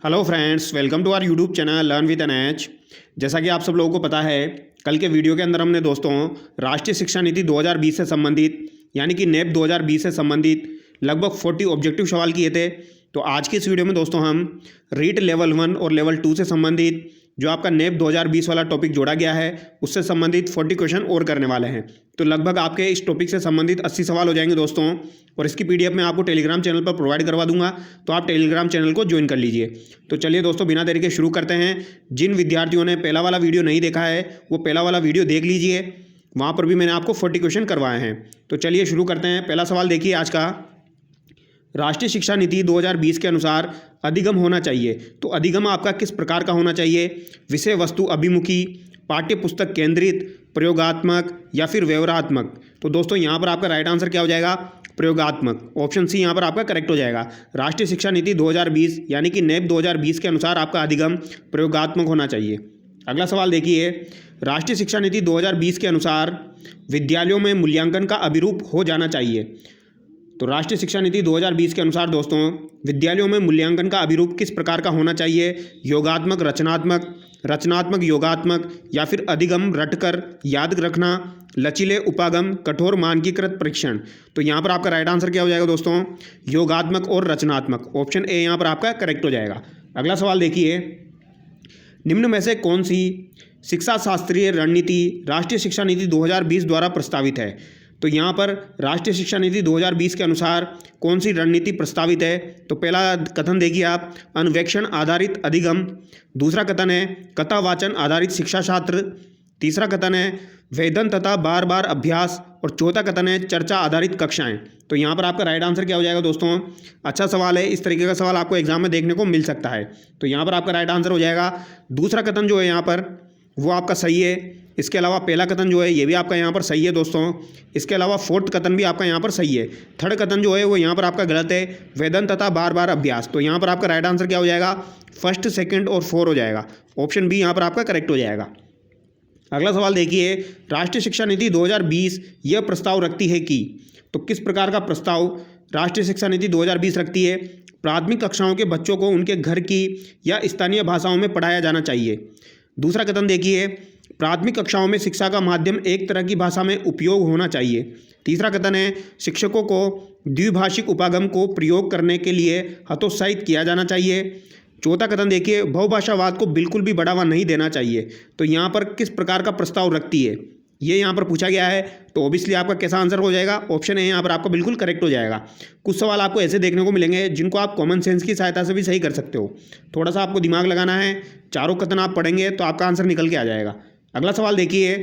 Hello friends, welcome to our YouTube channel learn with N H. जैसा कि आप सब लोगों को पता है, कल के वीडियो के अंदर हमने दोस्तों राष्ट्रीय शिक्षा नीति 2020 से संबंधित यानी कि नेप 2020 से संबंधित लगभग 40 ऑब्जेक्टिव सवाल किए थे। तो आज की इस वीडियो में दोस्तों हम रीट लेवल 1 और लेवल 2 से संबंधित जो आपका नेप 2020 वाला टॉपिक जोड़ा गया है उससे संबंधित 40 क्वेश्चन और करने वाले हैं। तो लगभग आपके इस टॉपिक से संबंधित 80 सवाल हो जाएंगे दोस्तों, और इसकी पीडीएफ मैं आपको टेलीग्राम चैनल पर प्रोवाइड करवा दूंगा, तो आप टेलीग्राम चैनल को ज्वाइन कर लीजिए। तो चलिए दोस्तों, बिना देरी के शुरू करते हैं। जिन विद्यार्थियों ने पहला वाला वीडियो नहीं देखा है वो पहला वाला वीडियो देख लीजिए, वहाँ पर भी मैंने आपको 40 क्वेश्चन करवाए हैं। तो चलिए शुरू करते हैं। पहला सवाल देखिए आज का, राष्ट्रीय शिक्षा नीति 2020 के अनुसार अधिगम होना चाहिए। तो अधिगम आपका किस प्रकार का होना चाहिए? विषय वस्तु अभिमुखी, पाठ्य पुस्तक केंद्रित, प्रयोगात्मक या फिर व्यवहारात्मक। तो दोस्तों यहाँ पर आपका राइट आंसर क्या हो जाएगा? प्रयोगात्मक। ऑप्शन सी यहाँ पर आपका करेक्ट हो जाएगा। राष्ट्रीय शिक्षा नीति 2020 यानी कि नेप 2020 के अनुसार आपका अधिगम प्रयोगात्मक होना चाहिए। अगला सवाल देखिए, राष्ट्रीय शिक्षा नीति 2020 के अनुसार विद्यालयों में मूल्यांकन का अभिरूप हो जाना चाहिए। तो राष्ट्रीय शिक्षा नीति 2020 के अनुसार दोस्तों विद्यालयों में मूल्यांकन का अभिरूप किस प्रकार का होना चाहिए? योगात्मक, रचनात्मक, रचनात्मक योगात्मक या फिर अधिगम रटकर याद रखना, लचीले उपागम, कठोर मानकीकृत परीक्षण। तो यहाँ पर आपका राइट आंसर क्या हो जाएगा दोस्तों? योगात्मक और रचनात्मक। ऑप्शन ए यहाँ पर आपका करेक्ट हो जाएगा। अगला सवाल देखिए, निम्न में से कौन सी शिक्षा शास्त्रीय रणनीति राष्ट्रीय शिक्षा नीति 2020 द्वारा प्रस्तावित है? तो यहाँ पर राष्ट्रीय शिक्षा नीति 2020 के अनुसार कौन सी रणनीति प्रस्तावित है? तो पहला कथन देखिए आप, अन्वेक्षण आधारित अधिगम। दूसरा कथन है कथावाचन आधारित शिक्षा शास्त्र। तीसरा कथन है वेदन तथा बार बार अभ्यास। और चौथा कथन है चर्चा आधारित कक्षाएं। तो यहाँ पर आपका राइट आंसर क्या हो जाएगा दोस्तों? अच्छा सवाल है, इस तरीके का सवाल आपको एग्जाम में देखने को मिल सकता है। तो यहाँ पर आपका राइट आंसर हो जाएगा दूसरा कथन जो है यहाँ पर वो आपका सही है। इसके अलावा पहला कथन जो है ये भी आपका यहाँ पर सही है दोस्तों। इसके अलावा फोर्थ कथन भी आपका यहाँ पर सही है। थर्ड कथन जो है वो यहाँ पर आपका गलत है, वेदन तथा बार बार अभ्यास। तो यहाँ पर आपका राइट आंसर क्या हो जाएगा? फर्स्ट, सेकंड और 4 हो जाएगा। ऑप्शन बी यहाँ पर आपका करेक्ट हो जाएगा। अगला सवाल देखिए, राष्ट्रीय शिक्षा नीति 2020 यह प्रस्ताव रखती है कि। तो किस प्रकार का प्रस्ताव राष्ट्रीय शिक्षा नीति 2020 रखती है? प्राथमिक कक्षाओं के बच्चों को उनके घर की या स्थानीय भाषाओं में पढ़ाया जाना चाहिए। दूसरा कथन देखिए, प्राथमिक कक्षाओं में शिक्षा का माध्यम एक तरह की भाषा में उपयोग होना चाहिए। तीसरा कथन है शिक्षकों को द्विभाषिक उपागम को प्रयोग करने के लिए हतोत्साहित किया जाना चाहिए। चौथा कथन देखिए, बहुभाषावाद को बिल्कुल भी बढ़ावा नहीं देना चाहिए। तो यहाँ पर किस प्रकार का प्रस्ताव रखती है ये यहाँ पर पूछा गया है। तो ऑब्वियसली आपका कैसा आंसर हो जाएगा? ऑप्शन ए यहाँ पर आपका बिल्कुल करेक्ट हो जाएगा। कुछ सवाल आपको ऐसे देखने को मिलेंगे जिनको आप कॉमन सेंस की सहायता से भी सही कर सकते हो। थोड़ा सा आपको दिमाग लगाना है, चारों कथन आप पढ़ेंगे तो आपका आंसर निकल के आ जाएगा। अगला सवाल देखिए,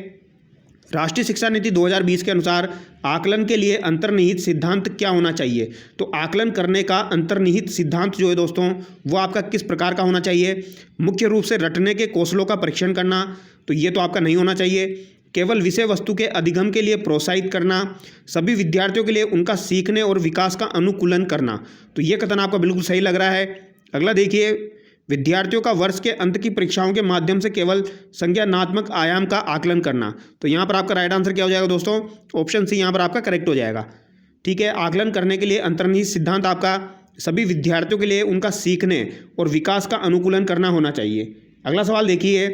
राष्ट्रीय शिक्षा नीति 2020 के अनुसार आकलन के लिए अंतर्निहित सिद्धांत क्या होना चाहिए? तो आकलन करने का अंतर्निहित सिद्धांत जो है दोस्तों वो आपका किस प्रकार का होना चाहिए? मुख्य रूप से रटने के कौशलों का परीक्षण करना। तो ये तो आपका नहीं होना चाहिए। केवल विषय वस्तु के अधिगम के लिए प्रोत्साहित करना, सभी विद्यार्थियों के लिए उनका सीखने और विकास का अनुकूलन करना। तो ये कथन आपका बिल्कुल सही लग रहा है। अगला देखिए, विद्यार्थियों का वर्ष के अंत की परीक्षाओं के माध्यम से केवल संज्ञानात्मक आयाम का आकलन करना। तो यहाँ पर आपका राइट आंसर क्या हो जाएगा दोस्तों? ऑप्शन सी यहाँ पर आपका करेक्ट हो जाएगा। ठीक है, आकलन करने के लिए अंतर्निहित सिद्धांत आपका सभी विद्यार्थियों के लिए उनका सीखने और विकास का अनुकूलन करना होना चाहिए। अगला सवाल देखिए,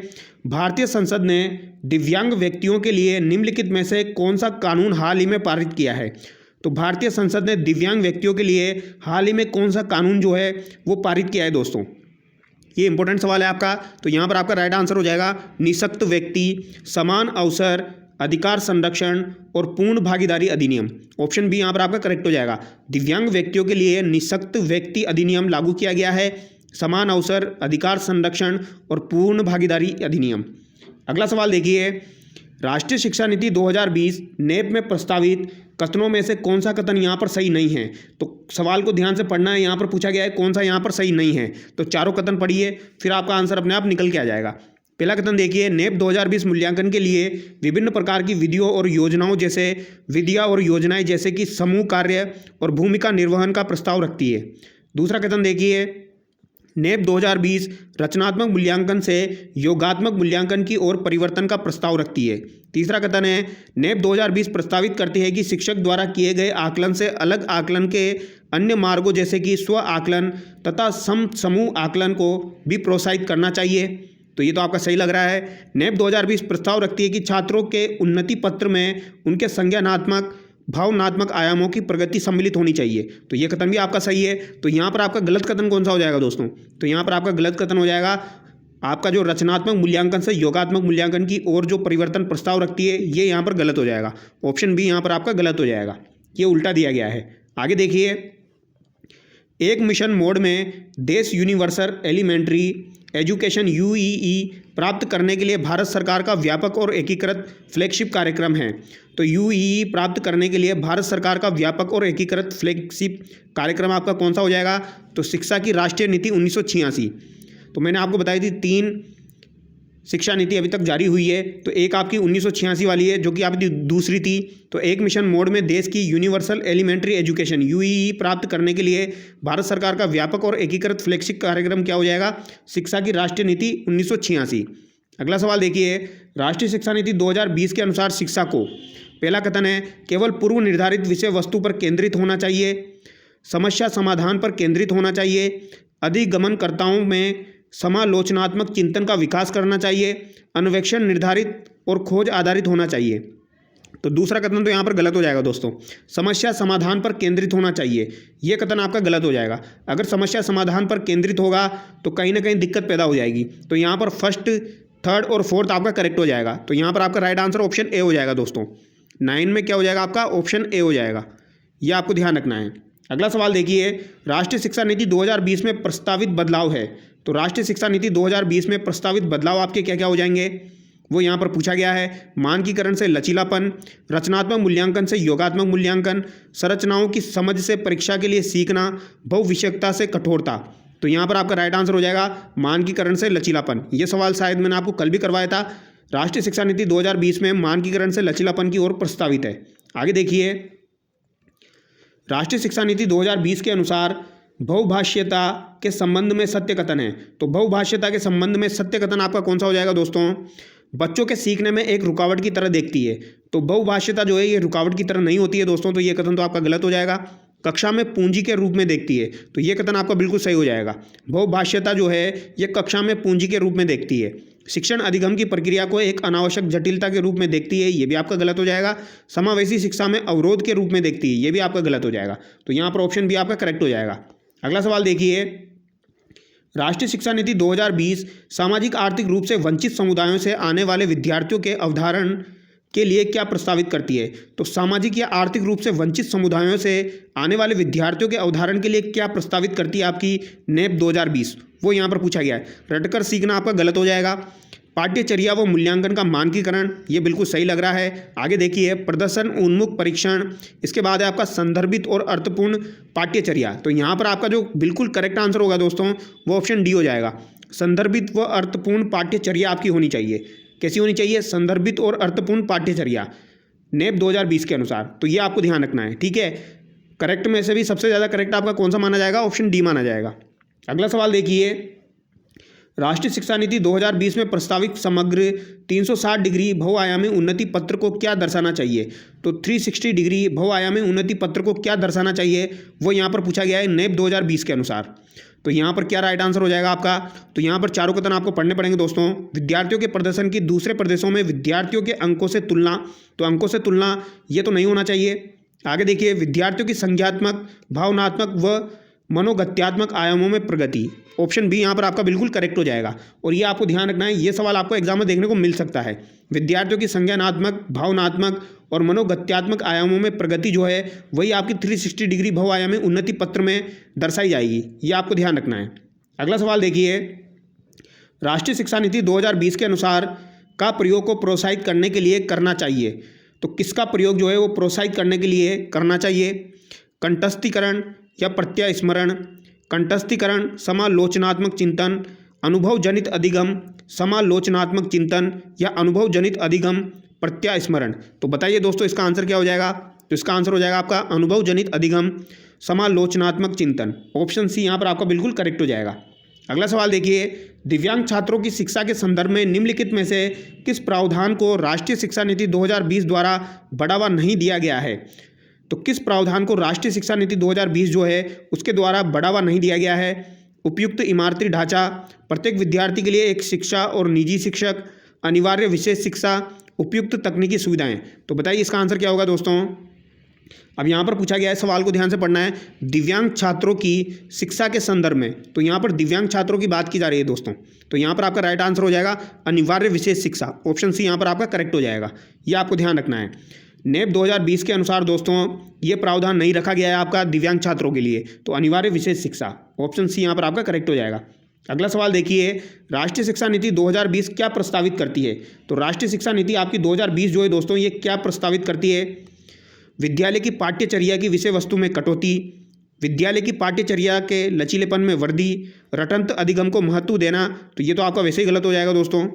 भारतीय संसद ने दिव्यांग व्यक्तियों के लिए निम्नलिखित में से कौन सा कानून हाल ही में पारित किया है? तो भारतीय संसद ने दिव्यांग व्यक्तियों के लिए हाल ही में कौन सा कानून जो है वो पारित किया है दोस्तों? ये इंपॉर्टेंट सवाल है आपका। तो यहाँ पर आपका राइट आंसर हो जाएगा निःशक्त व्यक्ति समान अवसर अधिकार संरक्षण और पूर्ण भागीदारी अधिनियम। ऑप्शन बी यहाँ पर आपका करेक्ट हो जाएगा। दिव्यांग व्यक्तियों के लिए निःशक्त व्यक्ति अधिनियम लागू किया गया है, समान अवसर अधिकार संरक्षण और पूर्ण भागीदारी अधिनियम। अगला सवाल देखिए, राष्ट्रीय शिक्षा नीति 2020 नेप में प्रस्तावित कथनों में से कौन सा कथन यहाँ पर सही नहीं है? तो सवाल को ध्यान से पढ़ना है, यहाँ पर पूछा गया है कौन सा यहाँ पर सही नहीं है। तो चारों कथन पढ़िए, फिर आपका आंसर अपने आप निकल के आ जाएगा। पहला कथन देखिए, नेप 2020 मूल्यांकन के लिए विभिन्न प्रकार की विधियों और योजनाओं जैसे विधियाँ और योजनाएं जैसे कि समूह कार्य और भूमिका निर्वहन का प्रस्ताव रखती है। दूसरा कथन देखिए, नेप 2020 रचनात्मक मूल्यांकन से योगात्मक मूल्यांकन की ओर परिवर्तन का प्रस्ताव रखती है। तीसरा कथन है, नेप 2020 प्रस्तावित करती है कि शिक्षक द्वारा किए गए आकलन से अलग आकलन के अन्य मार्गों जैसे कि स्व आकलन तथा समूह आकलन को भी प्रोत्साहित करना चाहिए। तो ये तो आपका सही लग रहा है। नेप 2020 प्रस्ताव रखती है कि छात्रों के उन्नति पत्र में उनके संज्ञानात्मक भावनात्मक आयामों की प्रगति सम्मिलित होनी चाहिए। तो ये कथन भी आपका सही है। तो यहाँ पर आपका गलत कथन कौन सा हो जाएगा दोस्तों? तो यहाँ पर आपका गलत कथन हो जाएगा आपका जो रचनात्मक मूल्यांकन से योगात्मक मूल्यांकन की ओर जो परिवर्तन प्रस्ताव रखती है, ये यहाँ पर गलत हो जाएगा। ऑप्शन बी यहाँ पर आपका गलत हो जाएगा, ये उल्टा दिया गया है। आगे देखिए, एक मिशन मोड में देश यूनिवर्सल एलिमेंट्री एजुकेशन यूईई प्राप्त करने के लिए भारत सरकार का व्यापक और एकीकृत फ्लैगशिप कार्यक्रम है। तो यूईई प्राप्त करने के लिए भारत सरकार का व्यापक और एकीकृत फ्लैगशिप कार्यक्रम आपका कौन सा हो जाएगा? तो शिक्षा की राष्ट्रीय नीति 1986। तो मैंने आपको बताई थी 3 शिक्षा नीति अभी तक जारी हुई है। तो एक आपकी 1986 वाली है जो कि आपकी दूसरी थी। तो एक मिशन मोड में देश की यूनिवर्सल एलिमेंट्री एजुकेशन यूईई प्राप्त करने के लिए भारत सरकार का व्यापक और एकीकृत फ्लैगशिप कार्यक्रम क्या हो जाएगा? शिक्षा की राष्ट्रीय नीति 1986। अगला सवाल देखिए, राष्ट्रीय शिक्षा नीति 2020 के अनुसार शिक्षा को, पहला कथन है, केवल पूर्व निर्धारित विषय वस्तु पर केंद्रित होना चाहिए, समस्या समाधान पर केंद्रित होना चाहिए, अधिगमनकर्ताओं में समालोचनात्मक चिंतन का विकास करना चाहिए, अन्वेषण निर्धारित और खोज आधारित होना चाहिए। तो दूसरा कथन तो यहाँ पर गलत हो जाएगा दोस्तों, समस्या समाधान पर केंद्रित होना चाहिए। ये कथन आपका गलत हो जाएगा। अगर समस्या समाधान पर केंद्रित होगा तो कहीं ना कहीं दिक्कत पैदा हो जाएगी। तो यहाँ पर फर्स्ट, थर्ड और फोर्थ आपका करेक्ट हो जाएगा। तो यहाँ पर आपका राइट आंसर ऑप्शन ए हो जाएगा दोस्तों। 9 में क्या हो जाएगा आपका? ऑप्शन ए हो जाएगा। ये आपको ध्यान रखना है। अगला सवाल देखिए, राष्ट्रीय शिक्षा नीति 2020 में प्रस्तावित बदलाव है। तो राष्ट्रीय शिक्षा नीति 2020 में प्रस्तावित बदलाव आपके क्या क्या हो जाएंगे? वो यहाँ पर पूछा गया है। मानकीकरण से लचीलापन, रचनात्मक मूल्यांकन से योगात्मक मूल्यांकन, संरचनाओं की समझ से परीक्षा के लिए सीखना, बहुविषयकता से कठोरता। तो यहाँ पर आपका राइट आंसर हो जाएगा मानकीकरण से लचीलापन। ये सवाल शायद मैंने आपको कल भी करवाया था। राष्ट्रीय शिक्षा नीति 2020 में मानकीकरण से लचीलापन की ओर प्रस्तावित है। आगे देखिए, राष्ट्रीय शिक्षा नीति 2020 के अनुसार बहुभाषीयता के संबंध में सत्य कथन है। तो बहुभाषीयता के संबंध में सत्य कथन आपका कौन सा हो जाएगा दोस्तों? बच्चों के सीखने में एक रुकावट की तरह देखती है। तो बहुभाषीयता जो है ये रुकावट की तरह नहीं होती है दोस्तों। तो ये कथन तो आपका गलत हो जाएगा। कक्षा में पूंजी के रूप में देखती है। तो ये कथन आपका बिल्कुल सही हो जाएगा। बहुभाषीयता जो है ये कक्षा में पूंजी के रूप में देखती है। शिक्षण अधिगम की प्रक्रिया को एक अनावश्यक जटिलता के रूप में देखती है। ये भी आपका गलत हो जाएगा। समावेशी शिक्षा में अवरोध के रूप में देखती है। ये भी आपका गलत हो जाएगा। तो यहाँ पर ऑप्शन भी आपका करेक्ट हो जाएगा। अगला सवाल देखिए, राष्ट्रीय शिक्षा नीति 2020 सामाजिक आर्थिक रूप से वंचित समुदायों से आने वाले विद्यार्थियों के अवधारण के लिए क्या प्रस्तावित करती है? तो सामाजिक या आर्थिक रूप से वंचित समुदायों से आने वाले विद्यार्थियों के अवधारण के लिए क्या प्रस्तावित करती है आपकी नेप 2020? वो यहाँ पर पूछा गया है। रटकर सीखना आपका गलत हो जाएगा। पाठ्यचर्या व मूल्यांकन का मानकीकरण, ये बिल्कुल सही लग रहा है। आगे देखिए, प्रदर्शन उन्मुख परीक्षण, इसके बाद है आपका संदर्भित और अर्थपूर्ण पाठ्यचर्या। तो यहाँ पर आपका जो बिल्कुल करेक्ट आंसर होगा दोस्तों वो ऑप्शन डी हो जाएगा। संदर्भित व अर्थपूर्ण पाठ्यचर्या आपकी होनी चाहिए। कैसी होनी चाहिए? संदर्भित और अर्थपूर्ण पाठ्यचर्या नेप 2020 के अनुसार। तो ये आपको ध्यान रखना है, ठीक है। करेक्ट में से भी सबसे ज़्यादा करेक्ट आपका कौन सा माना जाएगा? ऑप्शन डी माना जाएगा। अगला सवाल देखिए, राष्ट्रीय शिक्षा नीति 2020 में प्रस्तावित समग्र 360 डिग्री बहुआयामी उन्नति पत्र को क्या दर्शाना चाहिए? तो 360 डिग्री बहुआयामी उन्नति पत्र को क्या दर्शाना चाहिए वो यहाँ पर पूछा गया है नेप 2020 के अनुसार। तो यहाँ पर क्या राइट आंसर हो जाएगा आपका? तो यहाँ पर चारों कथन आपको पढ़ने पड़ेंगे दोस्तों। विद्यार्थियों के प्रदर्शन की दूसरे प्रदेशों में विद्यार्थियों के अंकों से तुलना, तो अंकों से तुलना ये तो नहीं होना चाहिए। आगे देखिए, विद्यार्थियों की संज्ञात्मक, भावनात्मक व मनोगत्यात्मक आयामों में प्रगति, ऑप्शन बी यहाँ पर आपका बिल्कुल करेक्ट हो जाएगा। और ये आपको ध्यान रखना है, ये सवाल आपको एग्जाम में देखने को मिल सकता है। विद्यार्थियों की संज्ञानात्मक, भावनात्मक और मनोगत्यात्मक आयामों में प्रगति जो है वही आपकी 360 डिग्री बहुआयामी उन्नति पत्र में दर्शाई जाएगी। ये आपको ध्यान रखना है। अगला सवाल देखिए, राष्ट्रीय शिक्षा नीति 2020 के अनुसार का प्रयोग को प्रोत्साहित करने के लिए करना चाहिए। तो किसका प्रयोग जो है वो प्रोत्साहित करने के लिए करना चाहिए? कंठस्थीकरण या प्रत्यास्मरण, कंठस्थीकरण, समालोचनात्मक चिंतन, अनुभव जनित अधिगम, समालोचनात्मक चिंतन या अनुभव जनित अधिगम, प्रत्यास्मरण। तो बताइए दोस्तों इसका आंसर क्या हो जाएगा? तो इसका आंसर हो जाएगा आपका अनुभव जनित अधिगम, समालोचनात्मक चिंतन। ऑप्शन सी यहाँ पर आपका बिल्कुल करेक्ट हो जाएगा। अगला सवाल देखिए, दिव्यांग छात्रों की शिक्षा के संदर्भ में निम्नलिखित में से किस प्रावधान को राष्ट्रीय शिक्षा नीति 2020 द्वारा बढ़ावा नहीं दिया गया है? तो किस प्रावधान को राष्ट्रीय शिक्षा नीति 2020 जो है उसके द्वारा बढ़ावा नहीं दिया गया है? उपयुक्त इमारती ढांचा, प्रत्येक विद्यार्थी के लिए एक शिक्षा और निजी शिक्षक, अनिवार्य विशेष शिक्षा, उपयुक्त तकनीकी सुविधाएं। तो बताइए इसका आंसर क्या होगा दोस्तों? अब यहाँ पर पूछा गया है, सवाल को ध्यान से पढ़ना है, दिव्यांग छात्रों की शिक्षा के संदर्भ में। तो यहाँ पर दिव्यांग छात्रों की बात की जा रही है दोस्तों। तो यहाँ पर आपका राइट आंसर हो जाएगा अनिवार्य विशेष शिक्षा, ऑप्शन सी यहाँ पर आपका करेक्ट हो जाएगा। ये आपको ध्यान रखना है। नेप 2020 के अनुसार दोस्तों ये प्रावधान नहीं रखा गया है आपका दिव्यांग छात्रों के लिए, तो अनिवार्य विशेष शिक्षा, ऑप्शन सी यहाँ पर आपका करेक्ट हो जाएगा। अगला सवाल देखिए, राष्ट्रीय शिक्षा नीति 2020 क्या प्रस्तावित करती है? तो राष्ट्रीय शिक्षा नीति आपकी 2020 जो है दोस्तों ये क्या प्रस्तावित करती है? विद्यालय की पाठ्यचर्या की विषय वस्तु में कटौती, विद्यालय की पाठ्यचर्या के लचीलेपन में वृद्धि, रटंत अधिगम को महत्व देना। तो ये तो आपका वैसे ही गलत हो जाएगा दोस्तों,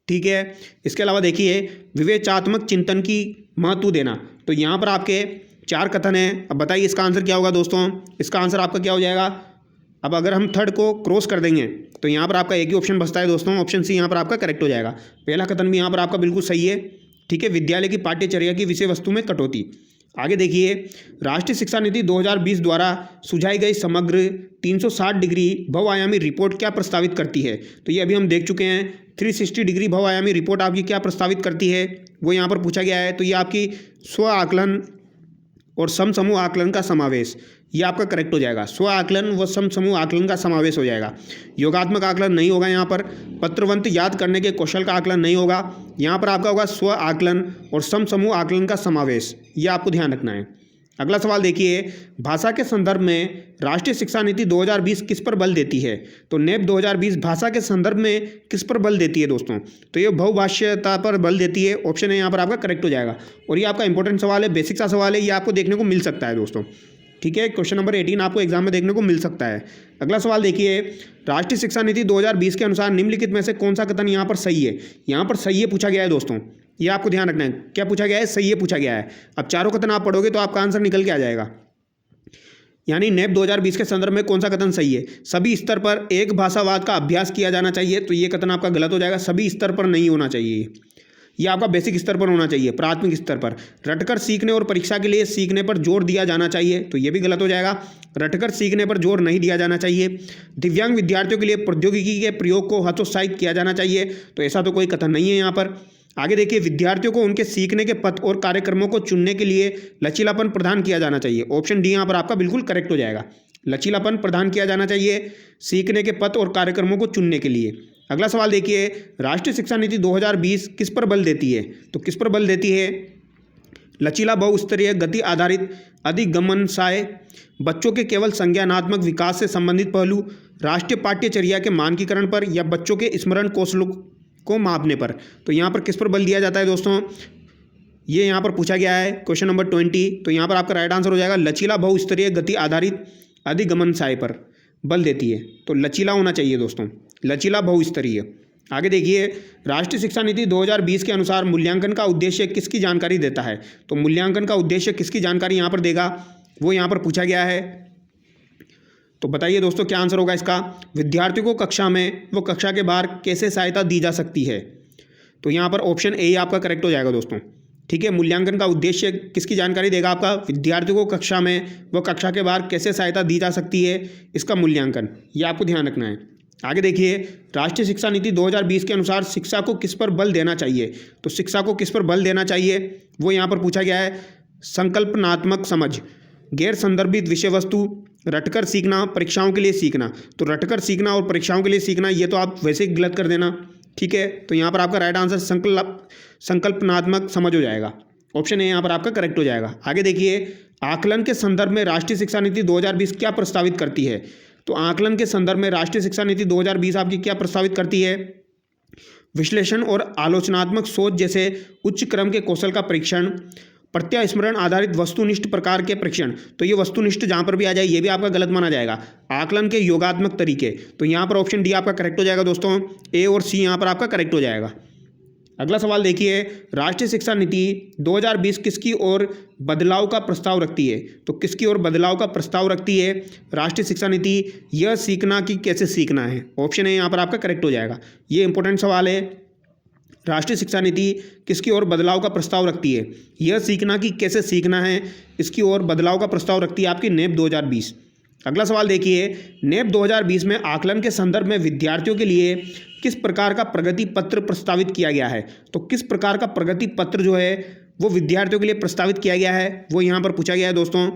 ठीक है। इसके अलावा देखिए, विवेचात्मक चिंतन की महत्व देना। तो यहाँ पर आपके 4 कथन हैं। अब बताइए इसका आंसर क्या होगा दोस्तों? इसका आंसर आपका क्या हो जाएगा? अब अगर हम थर्ड को क्रॉस कर देंगे तो यहाँ पर आपका एक ही ऑप्शन बचता है दोस्तों, ऑप्शन सी यहाँ पर आपका करेक्ट हो जाएगा। पहला कथन भी यहाँ पर आपका बिल्कुल सही है, ठीक है। विद्यालय की पाठ्यचर्या की विषय वस्तु में कटौती। आगे देखिए, राष्ट्रीय शिक्षा नीति 2020 द्वारा सुझाई गई समग्र 360 डिग्री बहुआयामी रिपोर्ट क्या प्रस्तावित करती है? तो ये अभी हम देख चुके हैं। 360 डिग्री बहुआयामी रिपोर्ट आपकी क्या प्रस्तावित करती है वो यहाँ पर पूछा गया है। तो ये आपकी स्व आकलन और समसमूह आकलन का समावेश, ये आपका करेक्ट हो जाएगा। स्व आकलन व समसमूह आकलन का समावेश हो जाएगा। योगात्मक आकलन नहीं होगा यहाँ पर। पत्रवंत याद करने के कौशल का आकलन नहीं होगा। यहाँ पर आपका होगा स्व आकलन और समसमूह आकलन का समावेश, ये आपको ध्यान रखना है। अगला सवाल देखिए, भाषा के संदर्भ में राष्ट्रीय शिक्षा नीति 2020 किस पर बल देती है? तो नेप 2020 भाषा के संदर्भ में किस पर बल देती है दोस्तों? तो ये बहुभाषीयता पर बल देती है, ऑप्शन है यहाँ पर आपका करेक्ट हो जाएगा। और ये आपका इंपॉर्टेंट सवाल है, बेसिक सा सवाल है, ये आपको देखने को मिल सकता है दोस्तों, ठीक है। क्वेश्चन नंबर 18 आपको एग्जाम में देखने को मिल सकता है। अगला सवाल देखिए, राष्ट्रीय शिक्षा नीति 2020 के अनुसार निम्नलिखित में से कौन सा कथन यहाँ पर सही है? यहाँ पर सही है पूछा गया है दोस्तों, ये आपको ध्यान रखना है। क्या पूछा गया है? सही है पूछा गया है। अब चारों कथन आप पढ़ोगे तो आपका आंसर निकल के आ जाएगा। यानी नेप 2020 के संदर्भ में कौन सा कथन सही है? सभी स्तर पर एक भाषावाद का अभ्यास किया जाना चाहिए। तो ये कथन आपका गलत हो जाएगा, सभी स्तर पर नहीं होना चाहिए, ये आपका बेसिक स्तर पर होना चाहिए, प्राथमिक स्तर पर। रटकर सीखने और परीक्षा के लिए सीखने पर जोर दिया जाना चाहिए, तो ये भी गलत हो जाएगा। रटकर सीखने पर जोर नहीं दिया जाना चाहिए। दिव्यांग विद्यार्थियों के लिए प्रौद्योगिकी के प्रयोग को हतोत्साहित किया जाना चाहिए, तो ऐसा तो कोई कथन नहीं है यहाँ पर। आगे देखिए, विद्यार्थियों को उनके सीखने के पथ और कार्यक्रमों को चुनने के लिए लचीलापन प्रदान किया जाना चाहिए, ऑप्शन डी यहाँ पर आपका बिल्कुल करेक्ट हो जाएगा। लचीलापन प्रदान किया जाना चाहिए सीखने के पथ और कार्यक्रमों को चुनने के लिए। अगला सवाल देखिए, राष्ट्रीय शिक्षा नीति 2020 किस पर बल देती है? तो किस पर बल देती है? लचीला बहुस्तरीय गति आधारित अधिगमनसाय, बच्चों के केवल संज्ञानात्मक विकास से संबंधित पहलू, राष्ट्रीय पाठ्यचर्या के मानकीकरण पर, या बच्चों के स्मरण कौशलों को मापने पर। तो यहाँ पर किस पर बल दिया जाता है दोस्तों? ये यहाँ पर पूछा गया है, क्वेश्चन नंबर 20। तो यहाँ पर आपका राइट आंसर हो जाएगा लचीला बहुस्तरीय गति आधारित अधिगमनसाय पर बल देती है। तो लचीला होना चाहिए दोस्तों, लचीला बहुस्तरीय। आगे देखिए, राष्ट्रीय शिक्षा नीति 2020 के अनुसार मूल्यांकन का उद्देश्य किसकी जानकारी देता है? तो मूल्यांकन का उद्देश्य किसकी जानकारी यहाँ पर देगा वो यहाँ पर पूछा गया है। तो बताइए दोस्तों क्या आंसर होगा इसका? विद्यार्थियों को कक्षा में व कक्षा के बाहर कैसे सहायता दी जा सकती है? तो यहाँ पर ऑप्शन ए आपका करेक्ट हो जाएगा दोस्तों, ठीक है। मूल्यांकन का उद्देश्य किसकी जानकारी देगा आपका? विद्यार्थियों को कक्षा में व कक्षा के बाहर कैसे सहायता दी जा सकती है, इसका मूल्यांकन, ये आपको ध्यान रखना है। आगे देखिए, राष्ट्रीय शिक्षा नीति 2020 के अनुसार शिक्षा को किस पर बल देना चाहिए? तो शिक्षा को किस पर बल देना चाहिए वो यहाँ पर पूछा गया है। संकल्पनात्मक समझ, गैर संदर्भित विषय वस्तु, रटकर सीखना, परीक्षाओं के लिए सीखना। तो रटकर सीखना और परीक्षाओं के लिए सीखना ये तो आप वैसे ही गलत कर देना, ठीक है। तो यहाँ पर आपका राइट आंसर संकल्पनात्मक समझ हो जाएगा, ऑप्शन ए यहाँ पर आपका करेक्ट हो जाएगा। आगे देखिए, आकलन के संदर्भ में राष्ट्रीय शिक्षा नीति 2020 क्या प्रस्तावित करती है? तो आकलन के संदर्भ में राष्ट्रीय शिक्षा नीति 2020 आपकी क्या प्रस्तावित करती है? विश्लेषण और आलोचनात्मक सोच जैसे उच्च क्रम के कौशल का परीक्षण, प्रत्यास्मरण आधारित वस्तुनिष्ठ प्रकार के परीक्षण। तो ये वस्तुनिष्ठ जहाँ पर भी आ जाए ये भी आपका गलत माना जाएगा। आकलन के योगात्मक तरीके, तो यहाँ पर ऑप्शन डी आपका करेक्ट हो जाएगा दोस्तों, ए और सी यहाँ पर आपका करेक्ट हो जाएगा। अगला सवाल देखिए, राष्ट्रीय शिक्षा नीति 2020 किसकी ओर बदलाव का प्रस्ताव रखती है? तो किसकी ओर बदलाव का प्रस्ताव रखती है राष्ट्रीय शिक्षा नीति? यह सीखना कि कैसे सीखना है। ऑप्शन ए यहाँ पर आपका करेक्ट हो जाएगा। ये इंपॉर्टेंट सवाल है। राष्ट्रीय शिक्षा नीति किसकी ओर बदलाव का प्रस्ताव रखती है? यह सीखना कि कैसे सीखना है, इसकी ओर बदलाव का प्रस्ताव रखती है आपकी नेप 2020। अगला सवाल देखिए, नेप 2020 में आकलन के संदर्भ में विद्यार्थियों के लिए किस प्रकार का प्रगति पत्र प्रस्तावित किया गया है? तो किस प्रकार का प्रगति पत्र जो है वो विद्यार्थियों के लिए प्रस्तावित किया गया है, वो यहाँ पर पूछा गया है दोस्तों।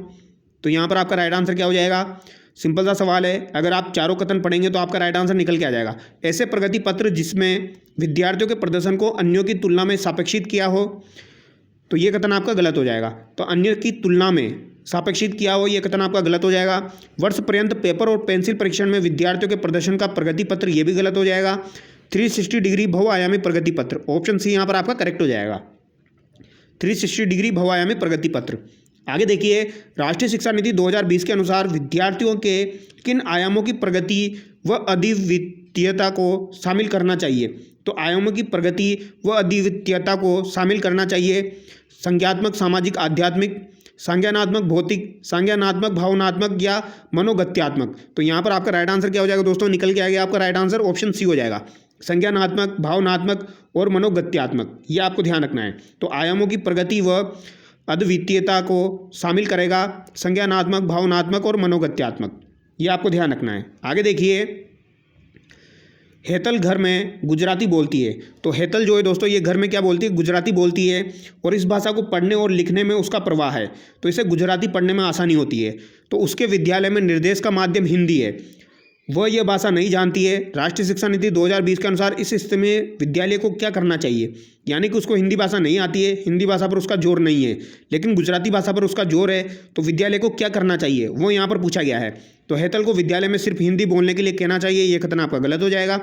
तो यहाँ पर आपका राइट आंसर क्या हो जाएगा? सिंपल सा सवाल है, अगर आप चारों कथन पढ़ेंगे तो आपका राइट आंसर निकल के आ जाएगा। ऐसे प्रगति पत्र जिसमें विद्यार्थियों के प्रदर्शन को अन्यों की तुलना में सापेक्षित किया हो, तो ये कथन आपका गलत हो जाएगा। तो अन्य की तुलना में सापेक्षित किया हो, ये कथन आपका गलत हो जाएगा। वर्ष पर्यंत पेपर और पेंसिल परीक्षण में विद्यार्थियों के प्रदर्शन का प्रगति पत्र, ये भी गलत हो जाएगा। 360 डिग्री बहुआयामी प्रगति पत्र, ऑप्शन सी यहाँ पर आपका करेक्ट हो जाएगा। 360 डिग्री बहुआयामी प्रगति पत्र। आगे देखिए, राष्ट्रीय शिक्षा नीति 2020 के अनुसार विद्यार्थियों के किन आयामों की प्रगति व अद्वितीयता को शामिल करना चाहिए? तो आयामों की प्रगति व अद्वितीयता को शामिल करना चाहिए। संज्ञात्मक, सामाजिक, आध्यात्मिक, संज्ञानात्मक, भौतिक, संज्ञानात्मक, भावनात्मक या मनोगत्यात्मक। तो यहाँ पर आपका राइट आंसर क्या हो जाएगा दोस्तों? निकल के आएगा आपका राइट आंसर ऑप्शन सी हो जाएगा। संज्ञानात्मक, भावनात्मक और मनोगत्यात्मक, ये आपको ध्यान रखना है। तो आयामों की प्रगति व अद्वितीयता को शामिल करेगा संज्ञानात्मक, भावनात्मक और मनोगत्यात्मक, ये आपको ध्यान रखना है। आगे देखिए, हेतल घर में गुजराती बोलती है। तो हेतल जो है दोस्तों, ये घर में क्या बोलती है? गुजराती बोलती है। और इस भाषा को पढ़ने और लिखने में उसका प्रवाह है, तो इसे गुजराती पढ़ने में आसानी होती है। तो उसके विद्यालय में निर्देश का माध्यम हिंदी है, वह यह भाषा नहीं जानती है। राष्ट्रीय शिक्षा नीति 2020 के अनुसार इस स्थिति में विद्यालय को क्या करना चाहिए? यानी कि उसको हिंदी भाषा नहीं आती है, हिंदी भाषा पर उसका जोर नहीं है, लेकिन गुजराती भाषा पर उसका जोर है। तो विद्यालय को क्या करना चाहिए, वो यहाँ पर पूछा गया है। तो हेतल को विद्यालय में सिर्फ हिंदी बोलने के लिए कहना चाहिए, ये कथन आपका गलत हो जाएगा।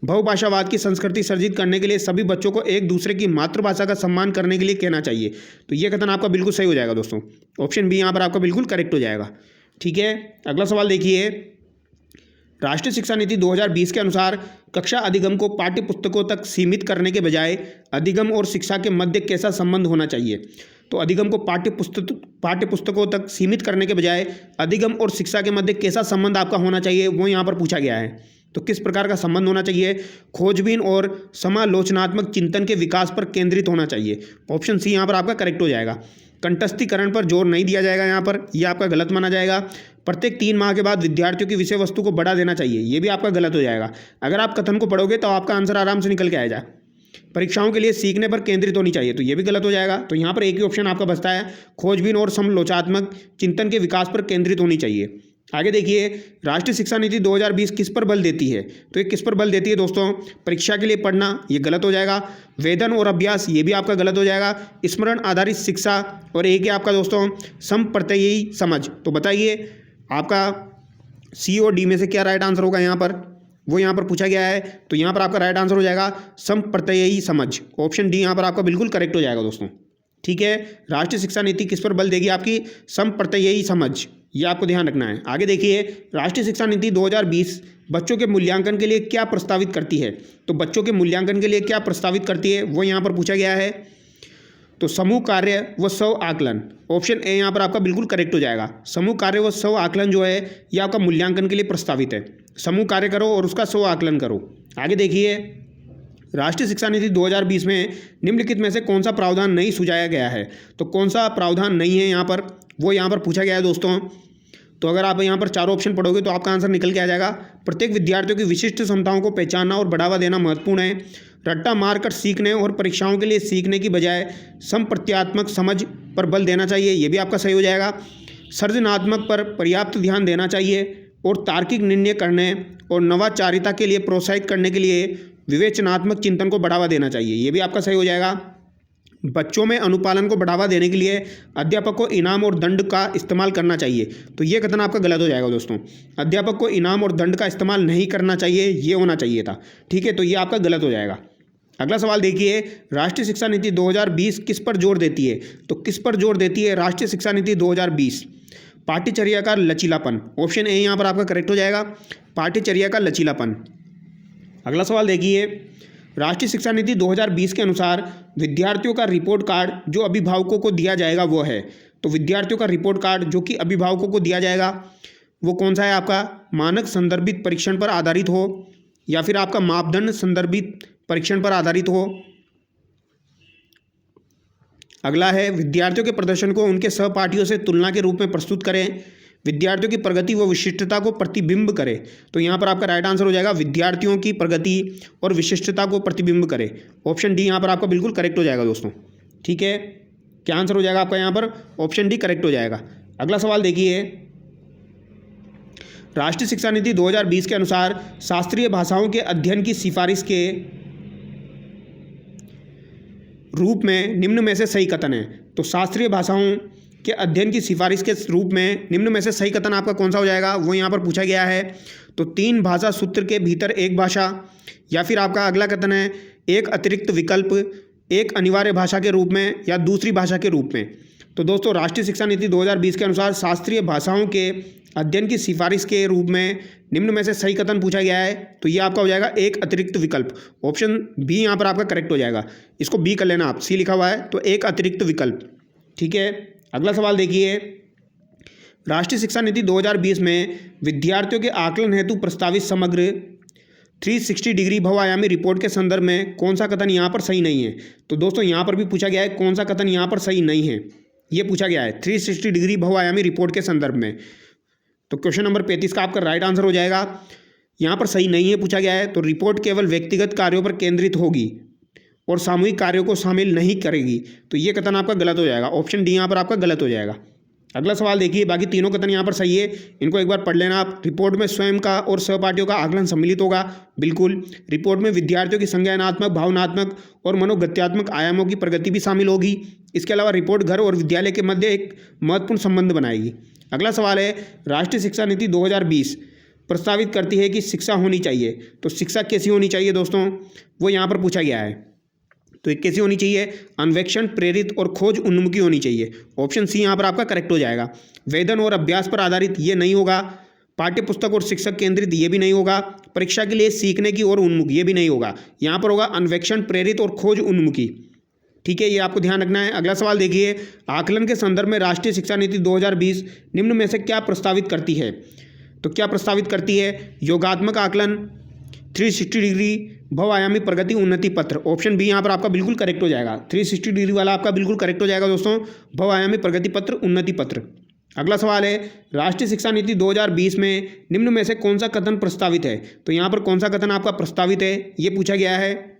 बहुभाषावाद की संस्कृति सर्जित करने के लिए सभी बच्चों को एक दूसरे की मातृभाषा का सम्मान करने के लिए कहना चाहिए। तो ये कथन आपका बिल्कुल सही हो जाएगा दोस्तों। ऑप्शन बी यहाँ पर आपका बिल्कुल करेक्ट हो जाएगा। ठीक है, अगला सवाल देखिए, राष्ट्रीय शिक्षा नीति 2020 के अनुसार कक्षा अधिगम को पाठ्य पुस्तकों तक सीमित करने के बजाय अधिगम और शिक्षा के मध्य कैसा संबंध होना चाहिए? तो अधिगम को पाठ्य पुस्तकों तक सीमित करने के बजाय अधिगम और शिक्षा के मध्य कैसा संबंध आपका होना चाहिए, वो यहाँ पर पूछा गया है। तो किस प्रकार का संबंध होना चाहिए? खोजबीन और समालोचनात्मक चिंतन के विकास पर केंद्रित होना चाहिए। ऑप्शन सी यहाँ पर आपका करेक्ट हो जाएगा। कंठस्थीकरण पर जोर नहीं दिया जाएगा यहाँ पर, यह आपका गलत माना जाएगा। प्रत्येक 3 माह के बाद विद्यार्थियों की विषय वस्तु को बढ़ा देना चाहिए, ये भी आपका गलत हो जाएगा। अगर आप कथन को पढ़ोगे तो आपका आंसर आराम से निकल के आएगा। परीक्षाओं के लिए सीखने पर केंद्रित होनी चाहिए, तो ये भी गलत हो जाएगा। तो यहाँ पर एक ही ऑप्शन आपका बचता है, खोजबीन और समालोचनात्मक चिंतन के विकास पर केंद्रित होनी चाहिए। आगे देखिए, राष्ट्रीय शिक्षा नीति 2020 किस पर बल देती है? तो ये किस पर बल देती है दोस्तों? परीक्षा के लिए पढ़ना, ये गलत हो जाएगा। वेदन और अभ्यास, ये भी आपका गलत हो जाएगा। स्मरण आधारित शिक्षा, और एक ही आपका दोस्तों समप्रत्ययी समझ। तो बताइए आपका सी और डी में से क्या राइट आंसर होगा यहाँ पर? वो यहाँ पर पूछा गया है। तो यहाँ पर आपका राइट आंसर हो जाएगा समप्रत्ययी समझ। ऑप्शन डी यहाँ पर आपका बिल्कुल करेक्ट हो जाएगा दोस्तों। ठीक है, राष्ट्रीय शिक्षा नीति किस पर बल देगी? आपकी समप्रत्ययी समझ, ये आपको ध्यान रखना है। आगे देखिए, राष्ट्रीय शिक्षा नीति 2020 बच्चों के मूल्यांकन के लिए क्या प्रस्तावित करती है? तो बच्चों के मूल्यांकन के लिए क्या प्रस्तावित करती है, वो यहाँ पर पूछा गया है। तो समूह कार्य व स्व आकलन, ऑप्शन ए यहाँ पर आपका बिल्कुल करेक्ट हो जाएगा। समूह कार्य व स्व आकलन जो है ये आपका मूल्यांकन के लिए प्रस्तावित है। समूह कार्य करो और उसका स्व आकलन करो। आगे देखिए, राष्ट्रीय शिक्षा नीति 2020 में निम्नलिखित में से कौन सा प्रावधान नहीं सुझाया गया है? तो कौन सा प्रावधान नहीं है यहाँ पर, वो यहाँ पर पूछा गया है दोस्तों। तो अगर आप यहाँ पर चारों ऑप्शन पढ़ोगे तो आपका आंसर निकल के आ जाएगा। प्रत्येक विद्यार्थियों की विशिष्ट क्षमताओं को पहचानना और बढ़ावा देना महत्वपूर्ण है। रट्टा मारकर सीखने और परीक्षाओं के लिए सीखने की बजाय संप्रत्यात्मक समझ पर बल देना चाहिए, ये भी आपका सही हो जाएगा। सृजनात्मक पर पर्याप्त ध्यान देना चाहिए और तार्किक निर्णय करने और नवाचारिता के लिए प्रोत्साहित करने के लिए विवेचनात्मक चिंतन को बढ़ावा देना चाहिए, ये भी आपका सही हो जाएगा। बच्चों में अनुपालन को बढ़ावा देने के लिए अध्यापक को इनाम और दंड का इस्तेमाल करना चाहिए। तो ये कथन आपका गलत हो जाएगा दोस्तों। अध्यापक को इनाम और दंड का इस्तेमाल नहीं करना चाहिए, ये होना चाहिए था। ठीक है, तो ये आपका गलत हो जाएगा। अगला सवाल देखिए, राष्ट्रीय शिक्षा नीति 2020 किस पर जोर देती है? तो किस पर जोर देती है राष्ट्रीय शिक्षा नीति 2020? पाठ्यचर्या का लचीलापन, ऑप्शन ए यहाँ पर आपका करेक्ट हो जाएगा, पाठ्यचर्या का लचीलापन। अगला सवाल देखिए, राष्ट्रीय शिक्षा नीति 2020 के अनुसार विद्यार्थियों का रिपोर्ट कार्ड जो अभिभावकों को दिया जाएगा वो है, तो विद्यार्थियों का रिपोर्ट कार्ड जो कि अभिभावकों को दिया जाएगा वो कौन सा है आपका, मानक संदर्भित परीक्षण पर आधारित हो या फिर आपका मापदंड संदर्भित परीक्षण पर आधारित हो। अगला है विद्यार्थियों के प्रदर्शन को उनके सहपाठियों से तुलना के रूप में प्रस्तुत करें, विद्यार्थियों की प्रगति व विशिष्टता को प्रतिबिंब करे। तो यहाँ पर आपका राइट आंसर हो जाएगा विद्यार्थियों की प्रगति और विशिष्टता को प्रतिबिंब करे। ऑप्शन डी यहाँ पर आपका बिल्कुल करेक्ट हो जाएगा दोस्तों। ठीक है, क्या आंसर हो जाएगा आपका यहाँ पर, ऑप्शन डी करेक्ट हो जाएगा। अगला सवाल देखिए, राष्ट्रीय शिक्षा नीति 2020 के अनुसार शास्त्रीय भाषाओं के अध्ययन की सिफारिश के रूप में निम्न में से सही कथन है। तो शास्त्रीय भाषाओं के अध्ययन की सिफारिश के रूप में निम्न में से सही कथन आपका कौन सा हो जाएगा, वो यहाँ पर पूछा गया है। तो 3 भाषा सूत्र के भीतर एक भाषा, या फिर आपका अगला कथन है एक अतिरिक्त विकल्प, एक अनिवार्य भाषा के रूप में या दूसरी भाषा के रूप में। तो दोस्तों राष्ट्रीय शिक्षा नीति 2020 के अनुसार शास्त्रीय भाषाओं के अध्ययन की सिफारिश के रूप में निम्न में से सही कथन पूछा गया है। तो ये आपका हो जाएगा एक अतिरिक्त विकल्प। ऑप्शन बी यहाँ पर आपका करेक्ट हो जाएगा। इसको बी कर लेना आप, सी लिखा हुआ है तो एक अतिरिक्त विकल्प। ठीक है, अगला सवाल देखिए, राष्ट्रीय शिक्षा नीति 2020 में विद्यार्थियों के आकलन हेतु प्रस्तावित समग्र 360 डिग्री बहुआयामी रिपोर्ट के संदर्भ में कौन सा कथन यहाँ पर सही नहीं है। तो दोस्तों यहाँ पर भी पूछा गया है कौन सा कथन यहाँ पर सही नहीं है, ये पूछा गया है 360 डिग्री बहुआयामी रिपोर्ट के संदर्भ में। तो क्वेश्चन नंबर 35 का आपका राइट आंसर हो जाएगा, यहाँ पर सही नहीं है पूछा गया है। तो रिपोर्ट केवल व्यक्तिगत कार्यों पर केंद्रित होगी और सामूहिक कार्यों को शामिल नहीं करेगी। तो ये कथन आपका गलत हो जाएगा, ऑप्शन डी यहाँ पर आपका गलत हो जाएगा। अगला सवाल देखिए, बाकी तीनों कथन यहाँ पर सही है, इनको एक बार पढ़ लेना आप। रिपोर्ट में स्वयं का और सहपाठियों का आकलन सम्मिलित होगा, बिल्कुल। रिपोर्ट में विद्यार्थियों की संज्ञानात्मक, भावनात्मक और मनोगत्यात्मक आयामों की प्रगति भी शामिल होगी। इसके अलावा रिपोर्ट घर और विद्यालय के मध्य एक महत्वपूर्ण संबंध बनाएगी। अगला सवाल है, राष्ट्रीय शिक्षा नीति 2020 प्रस्तावित करती है कि शिक्षा होनी चाहिए। तो शिक्षा कैसी होनी चाहिए दोस्तों, वो यहाँ पर पूछा गया है। तो एक कैसी होनी चाहिए, अन्वेक्षण प्रेरित और खोज उन्मुखी होनी चाहिए। ऑप्शन सी यहाँ पर आपका करेक्ट हो जाएगा। वेतन और अभ्यास पर आधारित ये नहीं होगा, पाठ्य पुस्तक और शिक्षक केंद्रित ये भी नहीं होगा, परीक्षा के लिए सीखने की ओर उन्मुख ये भी नहीं होगा। यहाँ पर होगा अन्वेक्षण प्रेरित और खोज उन्मुखी। ठीक है, ये आपको ध्यान रखना है। अगला सवाल देखिए, आकलन के संदर्भ में राष्ट्रीय शिक्षा नीति 2020 निम्न में से क्या प्रस्तावित करती है। तो क्या प्रस्तावित करती है, योगात्मक आकलन, 360 डिग्री बहुआयामी प्रगति उन्नति पत्र। ऑप्शन बी यहाँ पर आपका बिल्कुल करेक्ट हो जाएगा, 360 डिग्री वाला आपका बिल्कुल करेक्ट हो जाएगा दोस्तों, बहुआयामी प्रगति पत्र उन्नति पत्र। अगला सवाल है, राष्ट्रीय शिक्षा नीति 2020 में निम्न में से कौन सा कथन प्रस्तावित है। तो यहाँ पर कौन सा कथन आपका प्रस्तावित है, ये पूछा गया है।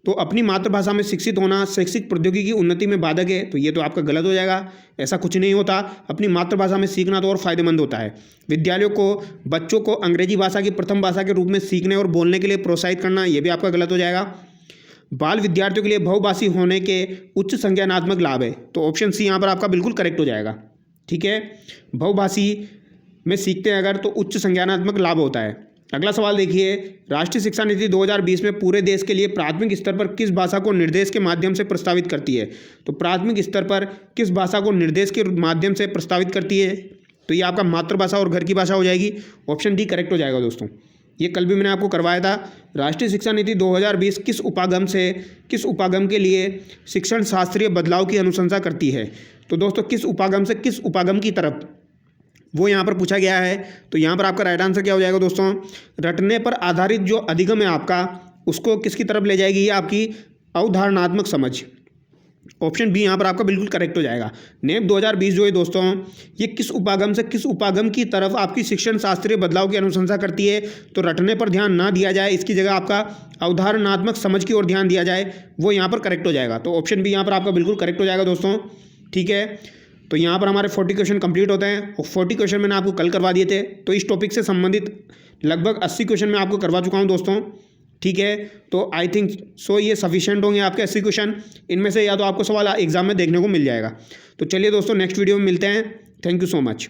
तो अपनी मातृभाषा में शिक्षित होना शैक्षिक प्रौद्योगिकी की उन्नति में बाधक है। तो ये तो आपका गलत हो जाएगा, ऐसा कुछ नहीं होता। अपनी मातृभाषा में सीखना तो और फायदेमंद होता है। विद्यालयों को बच्चों को अंग्रेजी भाषा की प्रथम भाषा के रूप में सीखने और बोलने के लिए प्रोत्साहित करना, ये भी आपका गलत हो जाएगा। बाल विद्यार्थियों के लिए बहुभाषी होने के उच्च संज्ञानात्मक लाभ है। तो ऑप्शन सी यहाँ पर आपका बिल्कुल करेक्ट हो जाएगा। ठीक है, बहुभाषी में सीखते हैं अगर तो उच्च संज्ञानात्मक लाभ होता है। अगला सवाल देखिए, राष्ट्रीय शिक्षा नीति 2020 में पूरे देश के लिए प्राथमिक स्तर पर किस भाषा को निर्देश के माध्यम से प्रस्तावित करती है। तो प्राथमिक स्तर पर किस भाषा को निर्देश के माध्यम से प्रस्तावित करती है। तो ये आपका मातृभाषा और घर की भाषा हो जाएगी। ऑप्शन डी करेक्ट हो जाएगा दोस्तों। ये कल भी मैंने आपको करवाया था। राष्ट्रीय शिक्षा नीति 2020 किस उपागम के लिए शिक्षण शास्त्रीय बदलाव की अनुशंसा करती है। तो दोस्तों किस उपागम की तरफ, वो यहाँ पर पूछा गया है। तो यहाँ पर आपका राइट आंसर क्या हो जाएगा दोस्तों, रटने पर आधारित जो अधिगम है आपका, उसको किसकी तरफ ले जाएगी, ये आपकी अवधारणात्मक समझ। ऑप्शन बी यहाँ पर आपका बिल्कुल करेक्ट हो जाएगा। नेप 2020 जो है दोस्तों, ये किस उपागम की तरफ आपकी शिक्षण शास्त्रीय बदलाव की अनुशंसा करती है। तो रटने पर ध्यान ना दिया जाए, इसकी जगह आपका अवधारणात्मक समझ की ओर ध्यान दिया जाए, वो यहाँ पर करेक्ट हो जाएगा। तो ऑप्शन बी यहाँ पर आपका बिल्कुल करेक्ट हो जाएगा दोस्तों। ठीक है, तो यहाँ पर हमारे 40 क्वेश्चन कंप्लीट होते हैं और 40 क्वेश्चन मैंने आपको कल करवा दिए थे। तो इस टॉपिक से संबंधित लगभग 80 क्वेश्चन मैं आपको करवा चुका हूँ दोस्तों। ठीक है, तो आई थिंक सो ये सफिशिएंट होंगे आपके 80 क्वेश्चन। इनमें से या तो आपको सवाल एग्जाम में देखने को मिल जाएगा। तो चलिए दोस्तों, नेक्स्ट वीडियो में मिलते हैं। Thank you so much.